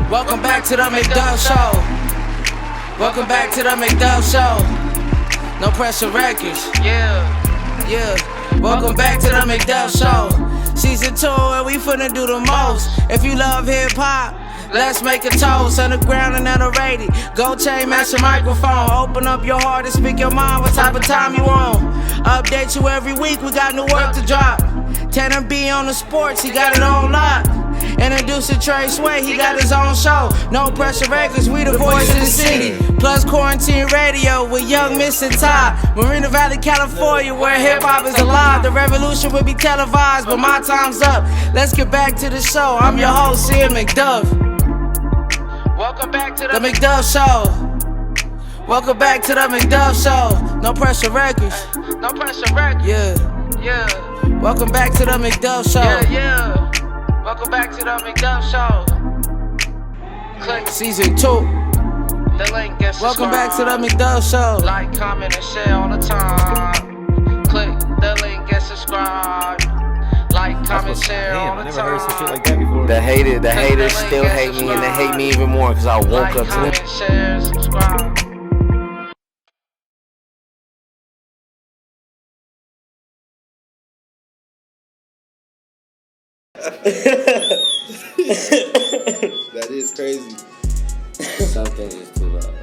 Welcome back to the Mcduff Show. Welcome back to the Mcduff Show. No Pressure Records. Yeah. Welcome back to the Mcduff Show. Season 2 and we finna do the most. If you love hip hop, let's make a toast. Underground and underrated. Gold chain, match your microphone. Open up your heart and speak your mind. What type of time you on? Update you every week. We got new work to drop. Tanner B on the sports. He got it on lock. Introducing Trey Sway, he got his own show. No Pressure Records, we the voice of the city. Plus Quarantine Radio with Young Miss and Ty. Marina Valley, California, where hip-hop is alive. The revolution will be televised, but my time's up. Let's get back to the show. I'm your host, Ian Mcduff. Welcome back to the Mcduff Show. Welcome back to the Mcduff Show. No Pressure Records. No Pressure Records. Yeah. Welcome back to the Mcduff Show. Yeah. Welcome back to the Mcduff Show. Click Season 2. The link gets Welcome back to the Mcduff Show. Like, comment, and share all the time. Click the link and subscribe. Like, comment, share all the time. I never heard some shit like that before. The haters still hate me, and they hate me even more because I woke up to Comment, share, subscribe. That is crazy. Some things is too loud.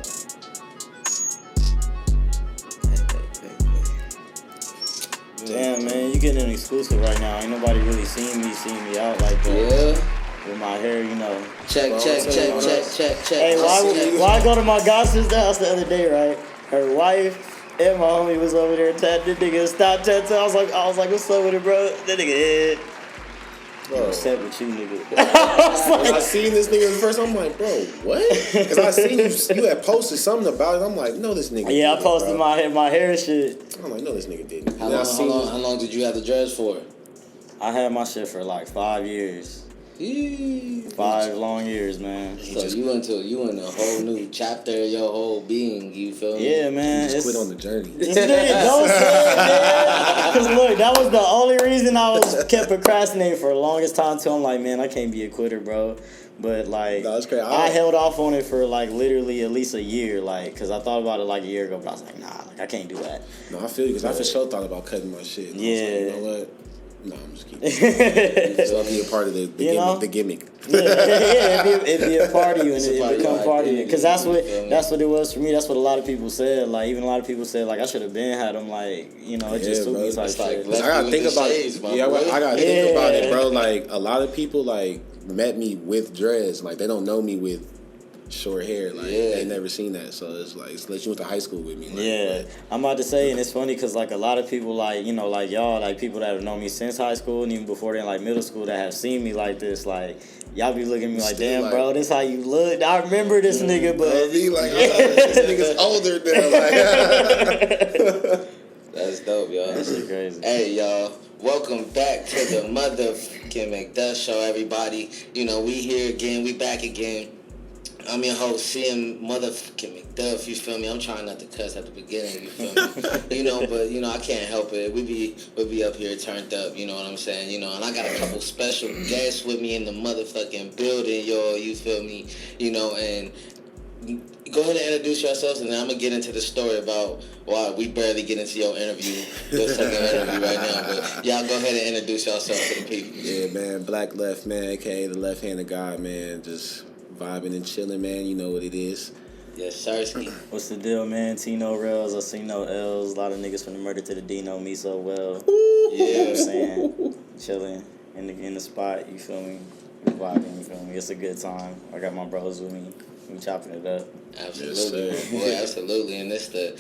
Damn, man, you getting an exclusive right now. Ain't nobody really seeing me out like that. Yeah. With my hair, Check. Hey, why I go to my godsister's house the other day, right? Her wife and my homie was over there tattooing. That nigga stopped tattooing. I was like, what's up with it, bro? That nigga, I'm upset with you, nigga. I seen this nigga the first time, I'm like, bro, what? Because I seen you had posted something about it. I'm like, no, this nigga Yeah, didn't, I posted bro. my hair shit. I'm like, no, this nigga didn't. How long did you have the dreads for? I had my shit for like 5 years. 5 long years, man. So you in a whole new chapter of your whole being, you feel me? Yeah, man. You just quit on the journey. This nigga don't say it, man. Because look, that was the only reason I kept procrastinating for the longest time too. I'm like, man, I can't be a quitter, bro. But like, No, it's crazy. I held off on it for like literally at least a year, like, because I thought about it like a year ago, but I was like, nah, like I can't do that. No, I feel you, because I for sure thought about cutting my shit. And Yeah. I was like, you know what? No, I'm just kidding. So I'll be a part of the gimmick. It'd be a part of you, and it become part of you. Because that's what it was for me. That's what a lot of people said. Like, even a lot of people said, like, I should have been had them. Like, it just took me like shit. I gotta think about it. I gotta think about it, bro. Like, a lot of people like met me with dreads. Like, they don't know me with short hair. Like, they never seen that. So it's like, unless you went to high school with me. Like, I'm about to say, and it's funny because like a lot of people, like, like y'all, like people that have known me since high school and even before then, like middle school, that have seen me like this, like y'all be looking at me like, damn, bro, this how you look. I remember this nigga, but be like, this nigga's older than like. That's dope, y'all. That shit crazy. Hey, y'all. Welcome back to the motherfucking Mcduff Show, everybody. We here again. We back again. I'm your host, CM motherfucking Mcduff, you feel me? I'm trying not to cuss at the beginning, you feel me? But I can't help it. We be up here turned up, you know what I'm saying? And I got a couple special guests with me in the motherfucking building, y'all, you feel me? And go ahead and introduce yourselves, and then I'm going to get into the story about why we barely get into your interview, your second interview right now. But y'all go ahead and introduce yourselves to the people. Yeah, man, Black Left, man, a.k.a. the left-handed guy, man, just vibing and chilling, man. You know what it is. Yes, Sirski. What's the deal, man? Tino Relz, I see no L's. A lot of niggas from the Murder to the D know me so well. You know what I'm saying? Chilling in the spot, you feel me? We vibing, you feel me? It's a good time. I got my bros with me. We chopping it up. Absolutely, yes, boy, absolutely. And this the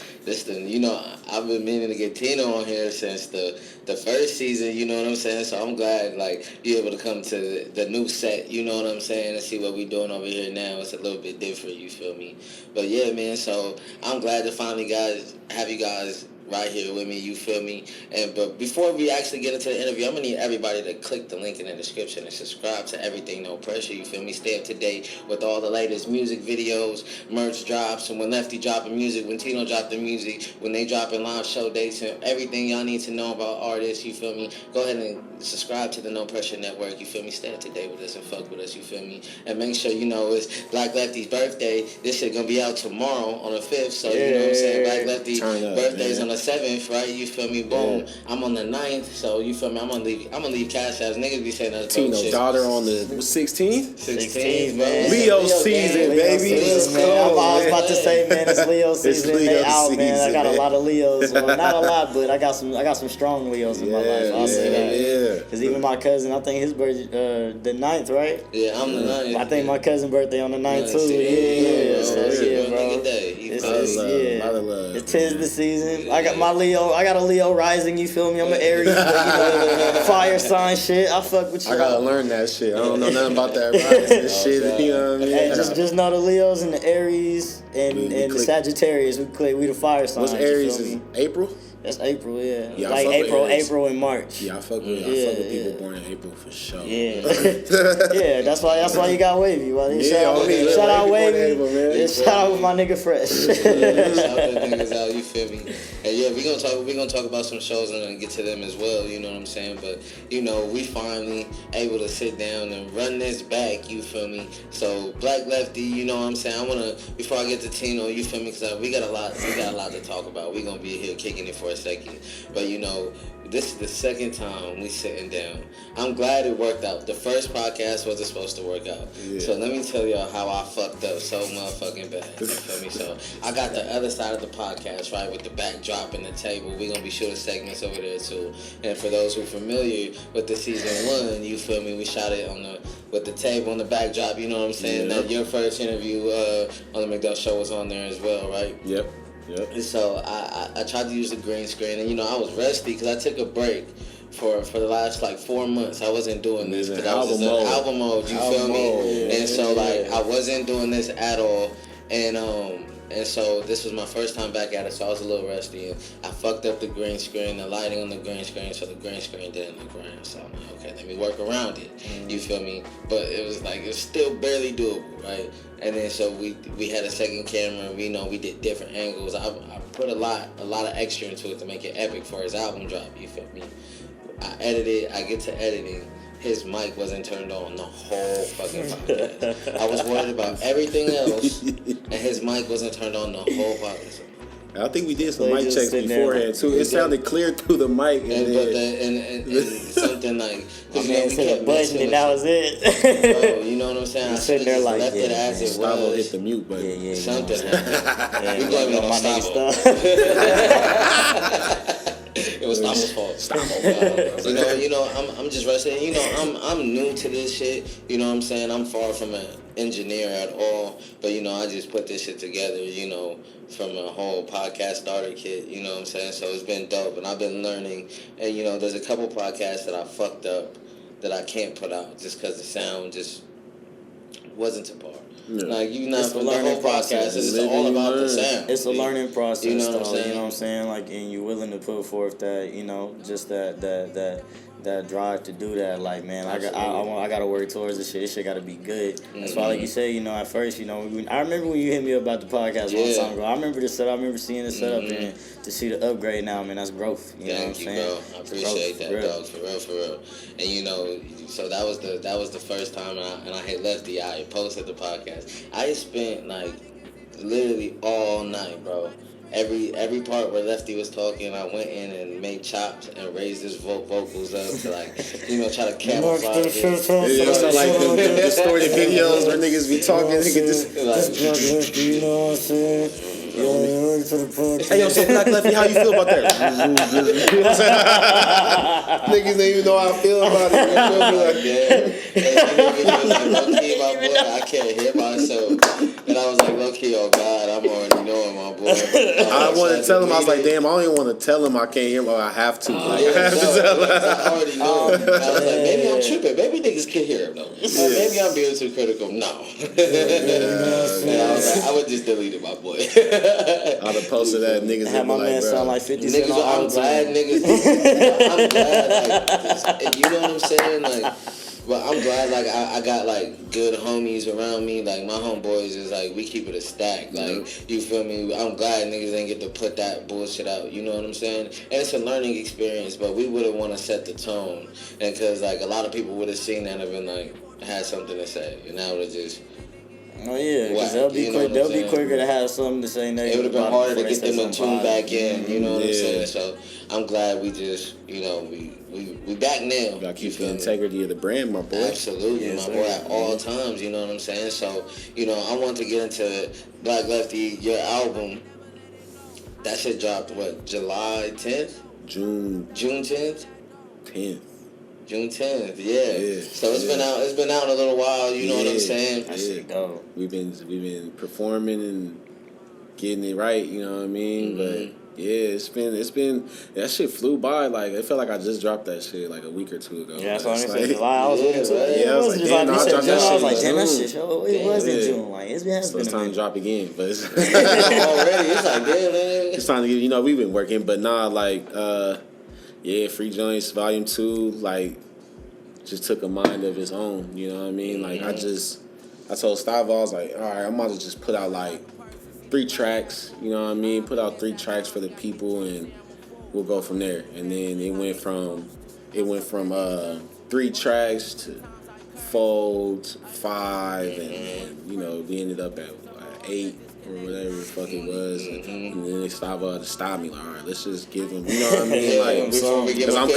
I've been meaning to get Tino on here since the first season, you know what I'm saying? So I'm glad like you're able to come to the new set, you know what I'm saying, and see what we're doing over here now. It's a little bit different, you feel me? But yeah, man, so I'm glad to finally have you guys right here with me, you feel me? But before we actually get into the interview, I'm going to need everybody to click the link in the description and subscribe to Everything No Pressure, you feel me? Stay up to date with all the latest music videos, merch drops, and when Lefty dropping music, when Tino dropping music, when they dropping live show dates, and everything y'all need to know about artists, you feel me? Go ahead and subscribe to the No Pressure Network, you feel me? Stay up to date with us and fuck with us, you feel me? And make sure you know it's Black Lefty's birthday. This shit gonna be out tomorrow on the 5th, so you know what I'm saying? Black Lefty birthday's on the 7th, right? You feel me? Boom. Yeah. I'm on the 9th, so you feel me? I'm gonna leave cash outs. Niggas be saying that's Tino's daughter on the 16th? 16th, bro. Leo season, baby. Let's go. I was about to say, man, it's Leo season. They out, man. I got a lot of Leos. Well, not a lot, but I got some strong Leos in my life. I'll say that. Yeah. Because even my cousin, I think his birthday the 9th, right? Yeah, I'm the 9th. I think my cousin's birthday on the 9th too. Yeah, bro. It's 'tis the season. I got my Leo. I got a Leo rising. You feel me? I'm an Aries. Fire sign shit. I fuck with you. I gotta learn that shit. I don't know nothing about that rising shit. You know what I mean? Hey, just know the Leos and the Aries and the Sagittarius. We the fire signs. What's Aries? Is April? That's April, yeah. Yeah, like April and March. Yeah, I fuck with people born in April for sure. Yeah. Yeah, that's why you got Wavy. Well, shout out Wavy. Shout out with my nigga Fresh. Shout out the niggas out, you feel me? And yeah, we gonna talk about some shows and then get to them as well, you know what I'm saying? But you know, we finally able to sit down and run this back, you feel me? So Black Lefty, you know what I'm saying? I wanna, before I get to Tino, you feel me? Cause we got a lot to talk about. We gonna be here kicking it for a second, but you know, this is the second time we sitting down. I'm glad it worked out. The first podcast wasn't supposed to work out. Yeah. So let me tell y'all how I fucked up so motherfucking bad. You feel me? So I got the other side of the podcast, right, with the backdrop and the table. We're going to be shooting segments over there too. And for those who are familiar with the season 1, you feel me, we shot it with the table on the backdrop, you know what I'm saying? Yeah. That your first interview on the Mcduff Show was on there as well, right? Yep. And so I tried to use the green screen, and you know I was rusty because I took a break for the last like 4 months. I wasn't doing this because I was in album mode. You feel me? Yeah, and so like I wasn't doing this at all, and so this was my first time back at it, so I was a little rusty. And I fucked up the green screen, the lighting on the green screen, so the green screen didn't look right. So I'm like, okay, let me work around it. You feel me? But it was still barely doable, right? And then so we had a second camera. We did different angles. I put a lot of extra into it to make it epic for his album drop. You feel me? I edited. I get to editing. His mic wasn't turned on the whole fucking podcast. I was worried about everything else, and his mic wasn't turned on the whole podcast. I think we did some mic checks beforehand too. It sounded clear through the mic, and something like my man said a button, and that was it. Bro, you know what I'm saying? I sitting there like, left it as it was. Hit the mute button. Yeah. Something. We blame it on my nigga stuff. It was Stamos' fault. You know, I'm just rusty. You know, I'm new to this shit. You know what I'm saying? I'm far from an engineer at all. But you know, I just put this shit together. You know, from a whole podcast starter kit. You know what I'm saying? So it's been dope, and I've been learning. And you know, there's a couple podcasts that I fucked up that I can't put out just because the sound just wasn't to par. Yeah. Like it's the whole podcast is all about the sound. It's a learning process. You know what I'm saying? You know what I'm saying? Like, and you're willing to put forth that, you know, just that drive to do that. Like, man, I got to work towards this shit. This shit got to be good. That's why, like you said, you know, at first, you know, I remember when you hit me up about the podcast a long time ago. I remember the setup. I remember seeing the setup and to see the upgrade now, man, that's growth. You know what I'm saying? Bro. I appreciate that, dog. For real. And you know, so that was the first time, and I hit Lefty. I posted the podcast. I spent like literally all night, bro. Every part where Lefty was talking, I went in and made chops and raised his vocals up to like, you know, try to camouflage it. So like the distorted videos where niggas be talking, you know what I'm saying? Hey, yo, so Black Lefty, how you feel about that? Niggas don't even know how I feel about it. I can't hear myself. And I was like, low key, oh God, I'm already knowing my boy. I want to tell him. I was like, damn, I don't even want to tell him I can't hear him. Or I have to. I have to tell him. I already know. I was like, maybe I'm tripping. Maybe niggas can hear him though. Maybe I'm being too critical. No. I was like, I would just delete it, my boy. I'd have posted that niggas. Have my man sound like 50 Cent. I'm glad niggas. I'm glad, like, you know what I'm saying, like. But I'm glad, like, I got, like, good homies around me. Like, my homeboys is, like, we keep it a stack. Like, you feel me? I'm glad niggas ain't get to put that bullshit out. You know what I'm saying? And it's a learning experience, but we wouldn't want to set the tone. And because, like, a lot of people would have seen that and have been, like, had something to say. And now it's just... Oh yeah, because they'll be quicker to have something to say next. It would have been harder to get them to tune back in, you know what I'm saying? So I'm glad we just, you know, we back now. You gotta keep the integrity of the brand, my boy. Absolutely, my boy, at all times, you know what I'm saying? So, you know, I want to get into Black Lefty, your album. That shit dropped, what, July 10th? June 10th? 10th. June 10th, yeah. So it's been out a little while, you know what I'm saying? Dope. We've been performing and getting it right, you know what I mean? But yeah, it's been that shit flew by. Like it felt like I just dropped that shit like a week or two ago. Yeah, that's what I said. July, I was looking to it. Yeah, I was like, damn, I dropped that shit. I was like, damn, that shit. It was in June. Like it's been. So it's time to drop again, but it's already. It's like, damn, man. It's time to get. You know, we've been working, but nah, like. Yeah, Free Joints Volume 2, like, just took a mind of its own, you know what I mean? Like, I told Stavo, I was like, all right, I might as well just put out, like, 3 tracks, you know what I mean? Put out 3 tracks for the people, and we'll go from there. And then it went from 3 tracks to 4, 5, and you know, we ended up at 8. Or whatever the fuck it was, and then they stop me like, all right, let's just give them, you know what I mean? Like, because I'm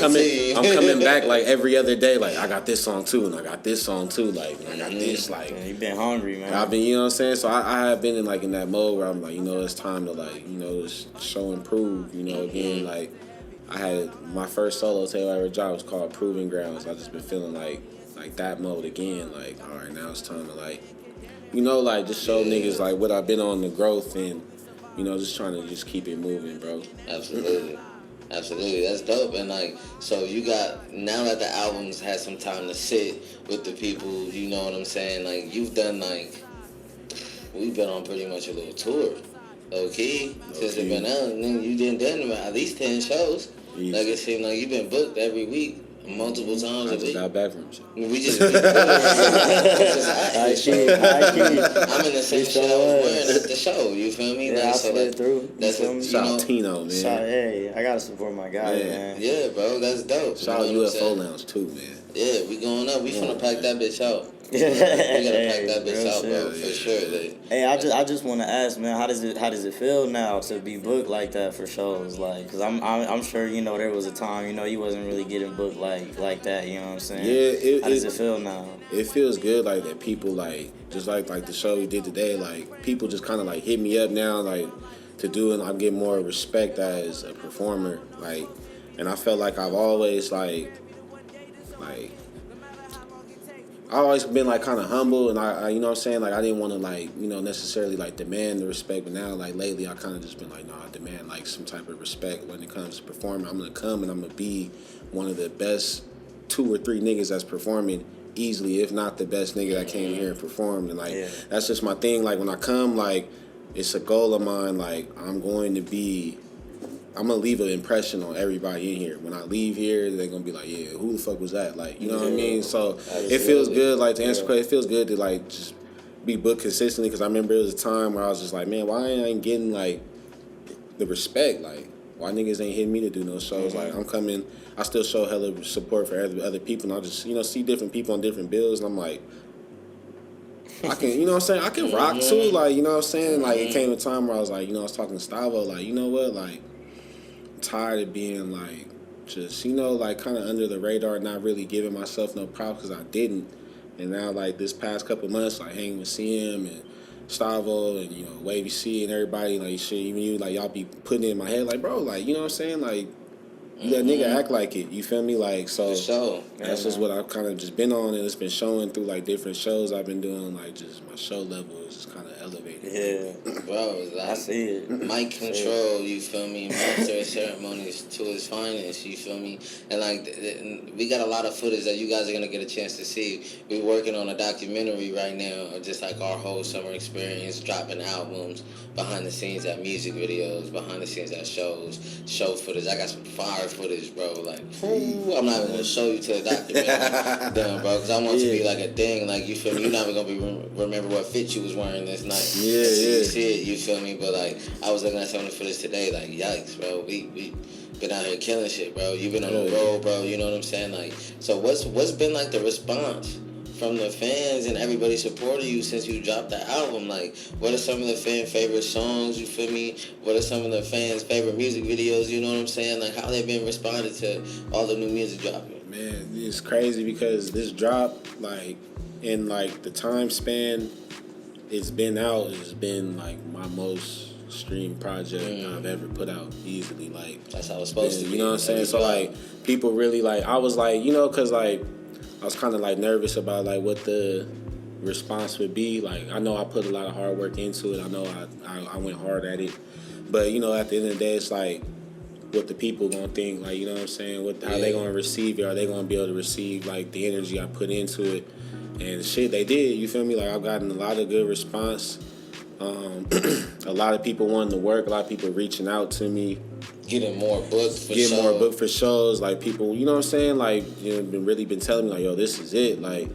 coming back like every other day, like I got this song too, and I got this song too, like I got this, like you've been hungry, man. I've been, you know what I'm saying? So I have been in that mode where I'm like, you know, it's time to like, you know, just show and prove, you know, again, like I had my first solo tape I ever dropped was called Proving Grounds. I just been feeling like that mode again, like all right, now it's time to like. You know, like, just show niggas, like, what I've been on, the growth, and, you know, just trying to just keep it moving, bro. Absolutely. Absolutely. That's dope. And, like, so you got, now that the albums had some time to sit with the people, you know what I'm saying? Like, you've done, like, we've been on pretty much a little tour, low-key, since it's been out. And then you done at least 10 shows. Easy. Like, it seemed like you've been booked every week. Multiple times. I just got back from shit. We just I'm in the same shit I was wearing at the show. You feel me? Yeah, like, I slid through. That's what shout out Tino, man. Hey, I gotta support my guy, man. Yeah, bro, that's dope. Shout out UFO Lounge too, man. Yeah, we going up. We finna pack that bitch out. We gotta pack that bitch out, bro, for sure. Hey, I just want to ask, man, how does it feel now to be booked like that for shows? Like, cause I'm sure, you know, there was a time, you know, you wasn't really getting booked like that. You know what I'm saying? Yeah. How does it feel now? It feels good, like that people like just like the show we did today. Like people just kind of like hit me up now, like to do, and I get more respect as a performer. Like, and I felt like I've always like. I've always been like kind of humble, and I you know what I'm saying, like I didn't want to like, you know, necessarily like demand the respect, but now like lately I kind of just been like, no, I demand like some type of respect when it comes to performing. I'm gonna come and I'm gonna be one of the best 2 or 3 niggas that's performing easily, if not the best nigga that came here and performed, and like that's just my thing. Like when I come, like it's a goal of mine. Like I'm gonna leave an impression on everybody in here. When I leave here, they're gonna be like, yeah, who the fuck was that? Like, you know what I mean? So it feels good, like, to answer the question, it feels good to, like, just be booked consistently, because I remember there was a time where I was just like, man, why ain't I getting, like, the respect? Like, why niggas ain't hitting me to do no shows? Like, I'm coming, I still show hella support for other people, and I just, you know, see different people on different bills, and I'm like, I can, you know what I'm saying? I can rock, too, like, you know what I'm saying? Like, it came a time where I was like, you know, I was talking to Stavo, like, you know what, like, tired of being like just, you know, like kind of under the radar, not really giving myself no props because I didn't. And now like this past couple months, like hanging with CM and Stavo and, you know, Wavy C and everybody, like shit, even you, like y'all be putting it in my head like, bro, like, you know what I'm saying, like You let nigga act like it. You feel me? Like, so that's just what I've kind of just been on, and it's been showing through like different shows I've been doing. Like, just my show level is just kind of elevated. Yeah, bro. Like, I see it. Mic control, you feel me? Master of ceremonies to his finest, you feel me? And like, we got a lot of footage that you guys are gonna get a chance to see. We're working on a documentary right now of just like our whole summer experience, dropping albums, behind the scenes at music videos, behind the scenes at shows, show footage. I got some fire footage, bro. Like, I'm not even gonna show you to the documentary, damn, bro, because I want it to be like a thing. Like, you feel me? You're not even gonna remember what fit you was wearing this night. Yeah. You see it, you feel me? But like, I was looking at some of the footage today. Like, yikes, bro. We been out here killing shit, bro. You've been on the road, bro. You know what I'm saying? Like, so what's been like the response from the fans and everybody supporting you since you dropped the album? Like, what are some of the fan favorite songs, you feel me? What are some of the fans' favorite music videos, you know what I'm saying? Like, how they've been responded to all the new music dropping? Man, it's crazy because this drop, like, in, like, the time span it's been out, has been, like, my most streamed project I've ever put out easily. Like, that's how it's supposed to be. You know what I'm saying? So, like, people really, like, I was, like, you know, because, like, I was kind of like nervous about like what the response would be. Like, I know I put a lot of hard work into it. I know I went hard at it. But, you know, at the end of the day, it's like what the people gonna think. Like, you know what I'm saying? How they gonna receive it? Are they gonna be able to receive like the energy I put into it? And shit, they did. You feel me? Like, I've gotten a lot of good response. A lot of people wanting to work. A lot of people reaching out to me. Getting more booked for shows. Like, people, you know what I'm saying? Like, you know, really been telling me, like, yo, this is it. Like,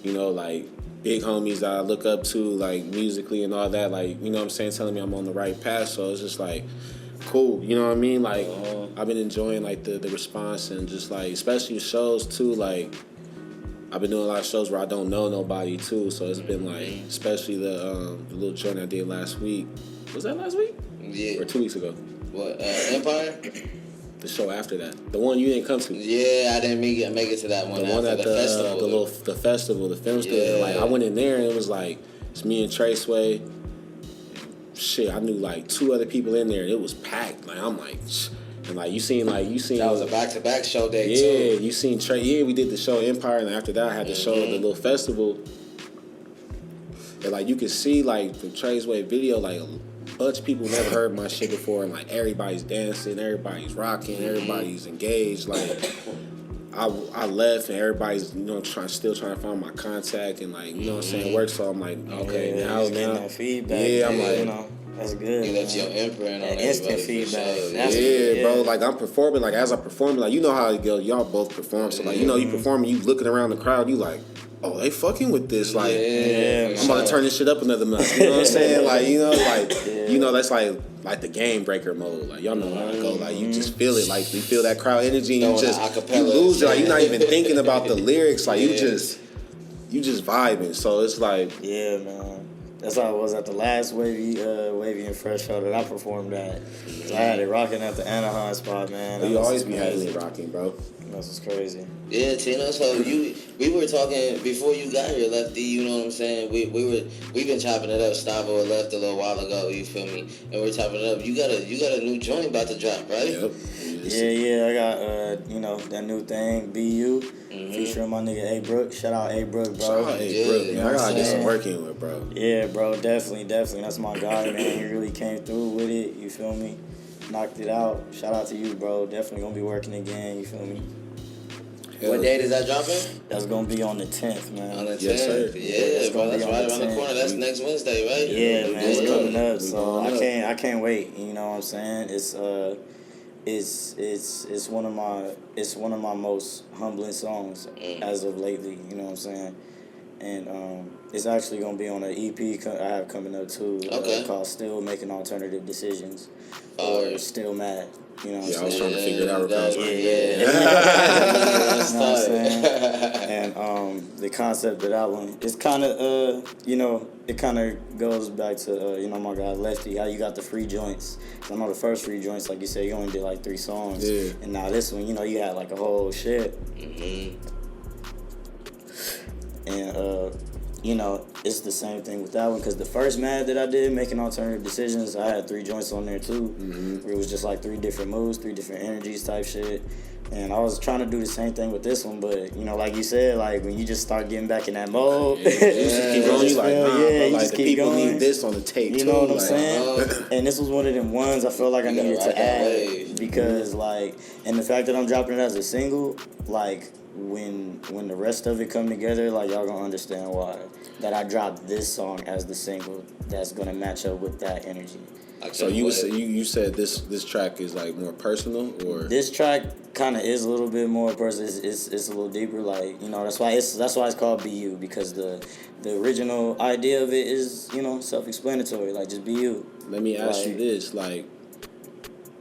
you know, like, big homies that I look up to, like, musically and all that. Like, you know what I'm saying? Telling me I'm on the right path. So it's just, like, cool. You know what I mean? Like, I've been enjoying, like, the response and just, like, especially shows, too. Like, I've been doing a lot of shows where I don't know nobody, too. So it's been, like, especially the little joint I did last week. Was that last week? Yeah. Or 2 weeks ago? What, Empire? The show after that. The one you didn't come to. Yeah, I didn't make it to that one. The one at the festival. The festival, the film studio. Like, I went in there and it was like, it's me and Traceway. Shit, I knew like 2 other people in there. It was packed. Like, I'm like, and like you seen. That was a back-to-back show day too. Yeah, you seen Trey. Yeah, we did the show Empire, and after that I had the show the little festival. And like you could see like from Traceway video, like a bunch of people never heard my shit before, and like everybody's dancing, everybody's rocking, everybody's engaged. Like I left and everybody's, you know, still trying to find my contact and like, you know what I'm saying, work. So I'm like, okay, now that feedback. Yeah, I'm like, you know, that's good. You left your imprint on instant feedback. Sure. Bro. Like, I'm performing. Like, as I perform, like, you know how it goes. Y'all both perform. So like, you know, you performing, you looking around the crowd, you like, oh, they fucking with this. Like, I'm about to turn this shit up another notch. You know what I'm saying? Like, you know, like, you know, that's like the game breaker mode. Like, y'all know how it go. Like, you just feel it. Like, you feel that crowd energy and you lose it. Like, you're not even thinking about the lyrics. Like, you just vibing. So it's like, yeah, man. That's how it was at the last Wavy and Fresh show that I performed at. So I had it rocking at the Anaheim spot, man. You always be having it rocking, bro. That's what's crazy. Yeah, Tino. So we were talking before you got here, Lefty. You know what I'm saying? We've been chopping it up. Stavo left a little while ago. You feel me? And we're chopping it up. You got a new joint about to drop, right? Yep. Yeah. I got you know, that new thing, BU, featuring my nigga A Brook. Shout out A Brook, bro. Shout out A Brook, man. I gotta get some work in with, bro. Yeah, bro. Definitely. That's my guy, man. He really came through with it. You feel me? Knocked it out. Shout out to you, bro. Definitely gonna be working again. You feel me? What date is that dropping? That's gonna be on the 10th, man. On the 10th? Yes, sir. Yeah, bro. That's right around the corner. That's next Wednesday, right? Yeah, man. It's coming up. So I can't wait. You know what I'm saying? It's one of my most humbling songs as of lately. You know what I'm saying? And it's actually gonna be on an EP I have coming up too. Called "Still Making Alternative Decisions" or "Still Mad." You know what I'm saying? I was trying to figure it out. That's you know what I'm saying? And the concept of that one, it's kind of, you know, it kind of goes back to, you know, my guy Lefty, how you got the free joints. I know the first free joints, like you said, you only did like 3 songs. Yeah. And now this one, you know, you had like a whole shit. And, you know, it's the same thing with that one, because the first Mad that I did, Making Alternative Decisions, I had 3 joints on there too. Where it was just like 3 different moods, 3 different energies type shit. And I was trying to do the same thing with this one, but, you know, like you said, like, when you just start getting back in that mode, you just keep going, you like, nah, you like, just the keep people going. need this on the tape, you too. know what I'm like, saying? And this was one of them ones I felt like I needed to add, because, like, and the fact that I'm dropping it as a single, like, when the rest of it come together, like, y'all gonna understand why. That I dropped this song as the single that's gonna match up with that energy. So you said this track is like more personal, or this track kind of is a little bit more personal. It's a little deeper, like, you know, that's why it's called Be You, because the original idea of it is, you know, self-explanatory, like, just be you. Let me ask you this, like,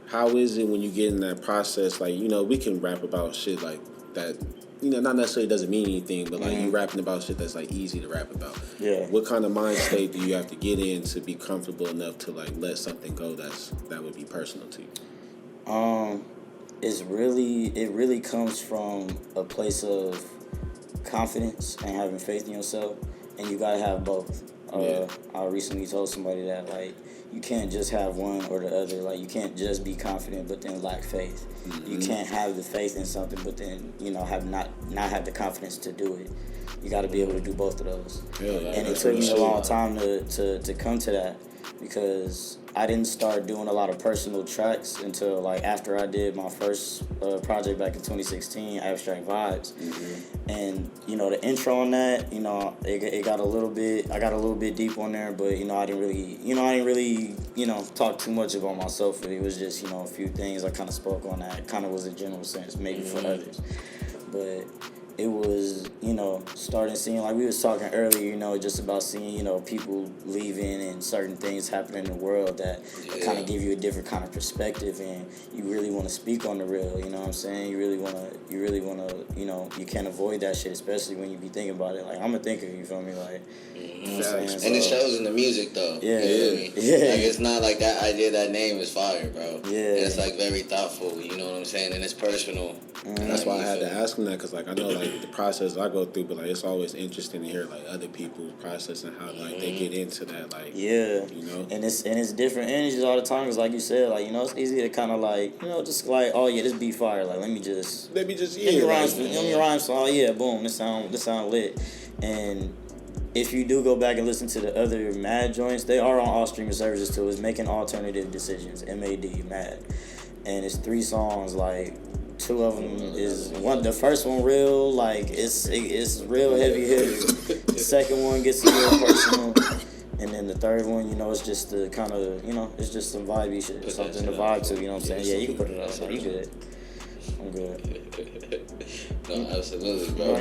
how is it when you get in that process? Like, you know, we can rap about shit like that, you know, not necessarily doesn't mean anything, but like you rapping about shit that's like easy to rap about. Yeah. What kind of mind state do you have to get in to be comfortable enough to like let something go that would be personal to you? It really comes from a place of confidence and having faith in yourself, and you gotta have both. I recently told somebody that, like, you can't just have one or the other. Like, you can't just be confident but then lack faith. You can't have the faith in something but then, you know, have not have the confidence to do it. You got to be able to do both of those. And it took me a long time to come to that, because I didn't start doing a lot of personal tracks until, like, after I did my first project back in 2016, Abstract Vibes. And, you know, the intro on that, you know, it got a little bit, I got a little bit deep on there, but, you know, I didn't really, you know, talk too much about myself. It was just, you know, a few things I kind of spoke on that kind of was a general sense, maybe for others. But it was, you know, starting seeing, like we was talking earlier, you know, just about seeing, you know, people leaving and certain things happening in the world that kind of give you a different kind of perspective, and you really want to speak on the real, you know what I'm saying? You really want to, you know, you can't avoid that shit, especially when you be thinking about it. Like, I'm a thinker, you feel me? Like, you know what I'm saying? And it shows in the music, though. Yeah. Like, it's not like that idea, that name is fire, bro. Yeah. And it's, like, very thoughtful, you know what I'm saying? And it's personal. And that's why I had to ask him that, because, like, I know, like, the process I go through, but, like, it's always interesting to hear, like, other people's process and how, like, they get into that, like, you know? And it's different energies all the time, because, like you said, like, you know, it's easy to kind of, like, you know, just, like, oh, yeah, this beat fire, like, let me rhyme, so, oh, yeah, boom, this sound lit. And if you do go back and listen to the other Mad joints, they are on all streaming services, too. It's Making Alternative Decisions, MAD, Mad. And it's 3 songs, like, 2 of them is the first one real, like, it's real heavy hitter. The second one gets a little personal, and then the third one, you know, it's just the kind of, you know, it's just some vibey shit, something to vibe to, you know what I'm saying? Yeah, you can put it up, you good. I'm good. No, absolutely, bro.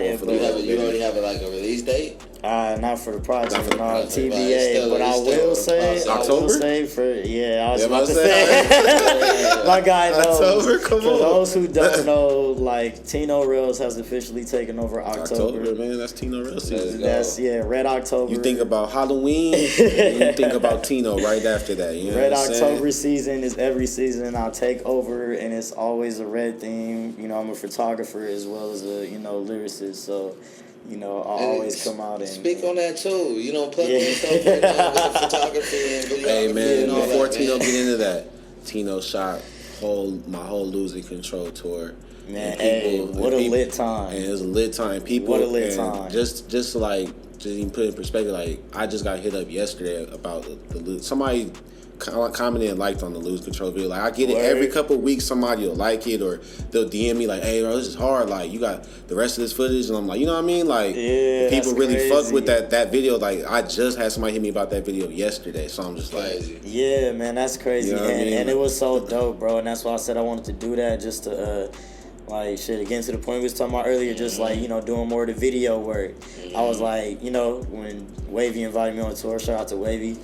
You already have like a release date? Not for the project, TBA, but I will say, I was about to say, my guy knows. October, come on. For those who don't know, like, Tino Relz has officially taken over October. Man, that's Tino Relz season. That's, Red October. You think about Halloween, and you think about Tino right after that. You know Red October season is every season I'll take over, and it's always a red theme. You know, I'm a photographer as well as a, you know, lyricist, so, you know, I always come out and speak on that too. You know, plug yourself in with the photography and video. Hey man, before Tino get into that, Tino shot my whole Losing Control tour. Man, what a lit time! And it was a lit time. What a lit time! Just even put it in perspective, like, I just got hit up yesterday about the somebody commented and liked on the Lose Control video. Like, I get it every couple of weeks, somebody will like it, or they'll DM me like, hey bro, this is hard, like, you got the rest of this footage, and I'm like, you know what I mean? Like, people really fuck with that video. Like, I just had somebody hit me about that video yesterday, so I'm just like, yeah, man, that's crazy. You know and it was so dope, bro, and that's why I said I wanted to do that, just to like, shit, again, to the point we was talking about earlier, just like, you know, doing more of the video work. I was like, you know, when Wavy invited me on a tour, shout out to Wavy,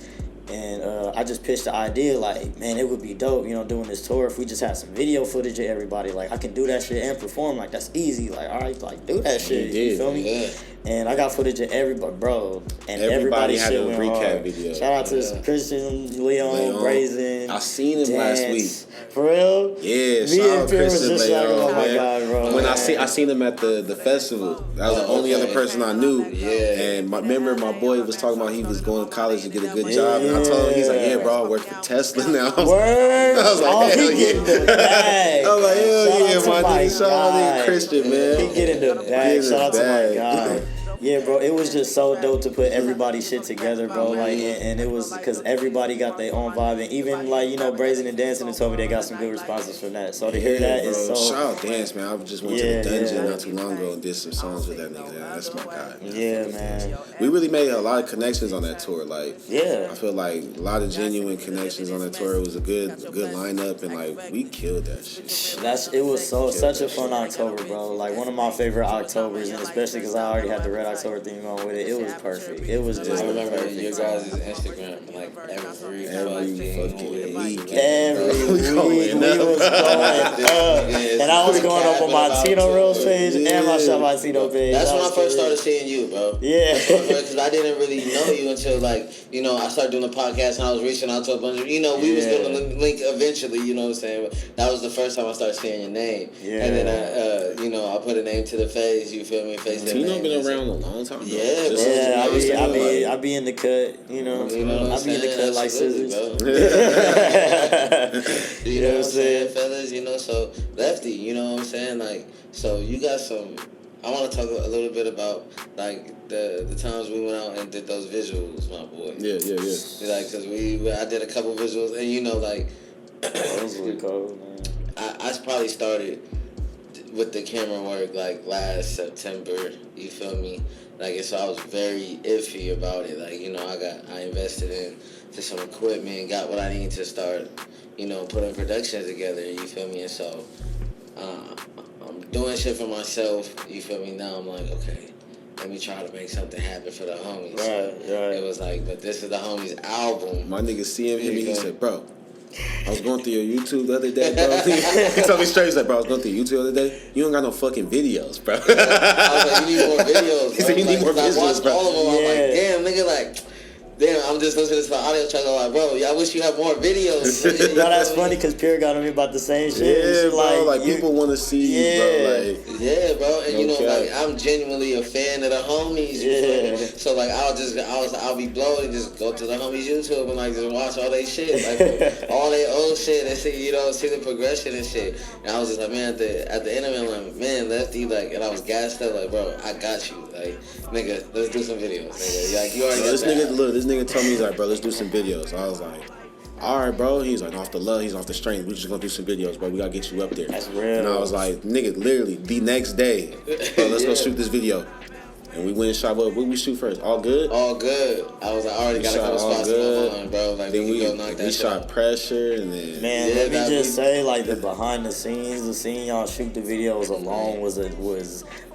and I just pitched the idea, like, man, it would be dope, you know, doing this tour if we just had some video footage of everybody. Like, I can do that shit and perform. Like, that's easy. Like, all right, like, do that shit. You feel me? Yeah. And I got footage of everybody, bro. And everybody had shit a went recap hard. video. Shout out to Christian, Leon, Brazen. I seen him last week. For real? Yeah, me and Pierre was just like, oh my God, bro. When I seen him at the festival, that was the only other person I knew. Yeah. And remember my boy was talking about he was going to college to get a good job. And I told him, he's like, yeah, bro, I work for Tesla now. Word? I was like, hell yeah. I was like, hell yeah, my nigga. Shout out to Christian, man. He get in the bag. Shout out to my guy. Yeah, bro, it was just so dope to put everybody's shit together, bro. Like, and it was because everybody got their own vibe, and even like Brazen and Dancing and told me they got some good responses from that. So to hear that is so. Shout out Dance, man. I just went to the dungeon not too long ago and did some songs with that nigga. That's my guy. Man. Yeah, man. We really made a lot of connections on that tour. Like, yeah, I feel like a lot of genuine connections on that tour. It was a good lineup, and like we killed that shit. It was such a fun October, bro. Like one of my favorite Octobers, and especially because I already had the Red October theme on with it. It was perfect. It was just. I remember your guys' Instagram like every fucking week. Every week we was going up, and I was going up on my Tino Relz page and my Shop My Tino page. That's when I first started seeing you, bro. Yeah, because I didn't really know you until like I started doing the podcast and I was reaching out to a bunch of we was gonna link eventually. You know what I'm saying? But that was the first time I started seeing your name. Yeah. And then I put a name to the face. You feel me? Face. Tino been around a long time. Yeah, bro. I be in the cut, I be in the cut like scissors. You know what I'm saying, fellas? So Lefty, you know what I'm saying? Like, so you got some. I want to talk a little bit about like the times we went out and did those visuals, my boy. Yeah. Like, cause I did a couple visuals, and like that was really cool, man. I probably started with the camera work like last September. You feel me? Like, so I was very iffy about it. Like, I invested into some equipment, got what I need to start, putting productions together. You feel me? And so, I'm doing shit for myself. You feel me? Now I'm like, okay, let me try to make something happen for the homies. Right. It was like, but this is the homies' album. My nigga CM hit me. He said, bro, I was going through your YouTube the other day, bro. He told me straight, he's like, bro, I was going through your YouTube the other day. You don't got no fucking videos, bro. I was like, you need more videos, bro. He said, you need more videos, I watched bro. all of them. I'm like, damn, nigga, like, damn, I'm just listening to the audio track. I'm like, bro, I wish you had more videos. No, that's funny because Pierre got on me about the same shit. Yeah, bro. Like people want to see you, bro. Like, yeah, bro. And like I'm genuinely a fan of the homies. Yeah. So like I'll be blowing and just go to the homies YouTube and like just watch all they shit, like all they old shit and see see the progression and shit. And I was just like, man, at the end of it, I'm like, man, Lefty, like, and I was gassed up, like, bro, I got you, like, nigga, let's do some videos, nigga. Like, you already got this nigga told me, he's like, bro, let's do some videos. I was like, all right, bro. He's like, off the love, he's off the strength. We just gonna do some videos, bro. We gotta get you up there. That's real. And I was like, nigga, literally the next day, bro, let's go shoot this video. And we went and shot. What we shoot first? All good. All good. I was like, I already got a couple spots on, bro. Like, then we go knock that we shit shot out. Pressure, and then let me just say, like, the behind the scenes, the scene y'all shoot the videos alone was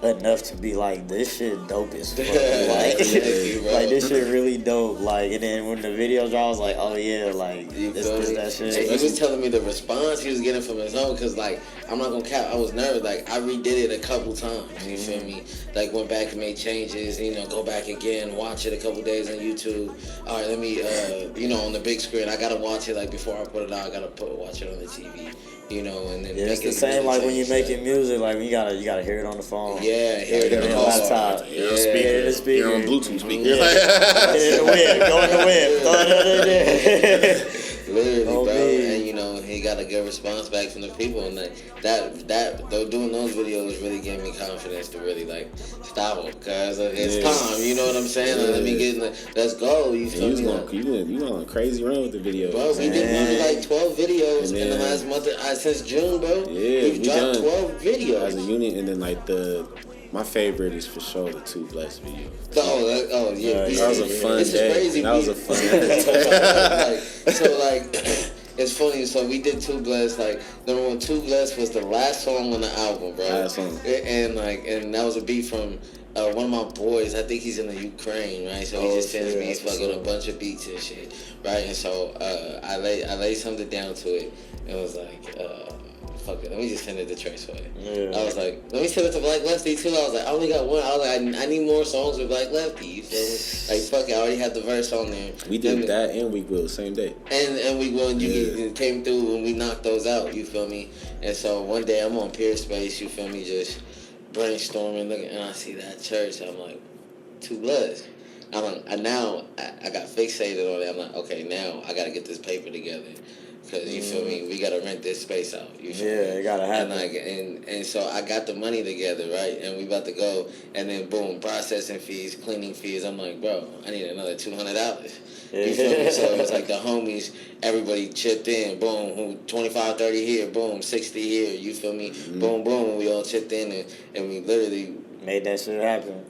enough to be like, this shit dope as fuck. Like, like, this shit really dope. Like, and then when the video dropped, I was like, oh yeah, like, this that shit. And he was telling me the response he was getting from his own, cause like, I'm not gonna cap, I was nervous. Like, I redid it a couple times. You feel me? Like, went back and made changes. Go back again, watch it a couple days on YouTube. All right, let me, on the big screen. I gotta watch it like before I put it out. I gotta watch it on the TV. And then it's the same like when you're making music, like you gotta hear it on the phone. Yeah, hear it on the laptop. Yeah, the speaker. You're on Bluetooth speaker. Yeah. In the whip, go in the whip, throw it there. Literally, bro. And he got a good response back from the people, and that doing those videos really gave me confidence to really like stop him, cause it's time. You know what I'm saying? Like, let me let's go. You feel me? You on a crazy run with the videos. Bro, we did like 12 videos in the last month since June, bro. Yeah, we've dropped 12 videos as a unit, and then like my favorite is for sure the 2 Blessed video. Oh yeah. That was a fun This day. is crazy. That was a fun day. It's funny. So we did 2 Blessed. Like, number 1, 2 Blessed was the last song on the album, bro. Last song. And that was a beat from one of my boys. I think he's in the Ukraine, right? So he just sends me fucking a bunch of beats and shit, right? And so I laid something down to it. It was like fuck it, let me just send it to Traceway. Yeah. I was like, let me send it to Black Lefty too. I was like, I only got one. I was like, I need more songs with Black Lefty. You feel me? Like, fuck it, I already had the verse on there. We did that and Weak Will same day. And Weak Will and you came through and we knocked those out. You feel me? And so one day I'm on Peerspace. You feel me? Just brainstorming, looking, and I see that church. I'm like, 2 Bloods. I'm like, now I got fixated on it. I'm like, okay, now I got to get this paper together. Because, you feel me, we got to rent this space out. You feel me? It got to happen. And so I got the money together, right? And we about to go. And then, boom, processing fees, cleaning fees. I'm like, bro, I need another $200. You feel me? So it was like the homies, everybody chipped in. Boom, 25, 30 here. Boom, 60 here. You feel me? Boom, boom. And we all chipped in and we literally made that shit happen.